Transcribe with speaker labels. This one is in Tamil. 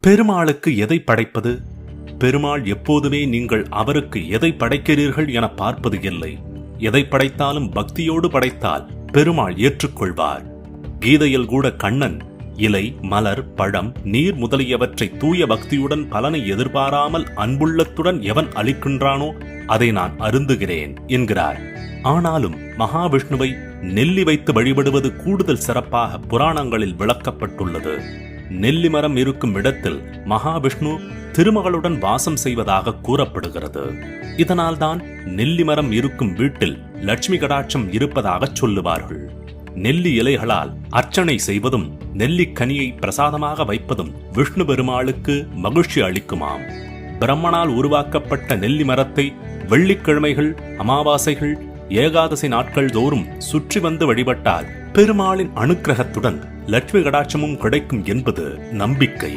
Speaker 1: பெருமாளுக்கு எதை படைப்பது? பெருமாள் எப்போதுமே நீங்கள் அவருக்கு எதை படைக்கிறீர்கள் என பார்ப்பது இல்லை. எதை படைத்தாலும் பக்தியோடு படைத்தால் பெருமாள் ஏற்றுக்கொள்வார். கீதையில் கூட கண்ணன் இலை, மலர், பழம், நீர் முதலியவற்றை தூய பக்தியுடன் பலனை எதிர்பாராமல் அன்புள்ளத்துடன் எவன் அளிக்கின்றானோ அதை நான் அருந்துகிறேன் என்கிறார். ஆனாலும் மகாவிஷ்ணுவை நெல்லி வைத்து வழிபடுவது கூடுதல் சிறப்பாக புராணங்களில் விளக்கப்பட்டுள்ளது. நெல்லி மரம் இருக்கும் இடத்தில் மகாவிஷ்ணு திருமகளுடன் வாசம் செய்வதாக கூறப்படுகிறது. இதனால்தான் நெல்லி மரம் இருக்கும் வீட்டில் லட்சுமி கடாட்சம் இருப்பதாக சொல்லுவார்கள். நெல்லி இலைகளால் அர்ச்சனை செய்வதும் நெல்லிக்கனியை பிரசாதமாக வைப்பதும் விஷ்ணு பெருமாளுக்கு மகிழ்ச்சி அளிக்குமாம். பிரம்மனால் உருவாக்கப்பட்ட நெல்லி மரத்தை வெள்ளிக்கிழமைகள், அமாவாசைகள், ஏகாதசி நாட்கள் தோறும் சுற்றி வந்து வழிபட்டால் பெருமாளின் அனுக்கிரகத்துடன் லட்சுமி கடாட்சமும் கிடைக்கும் என்பது நம்பிக்கை.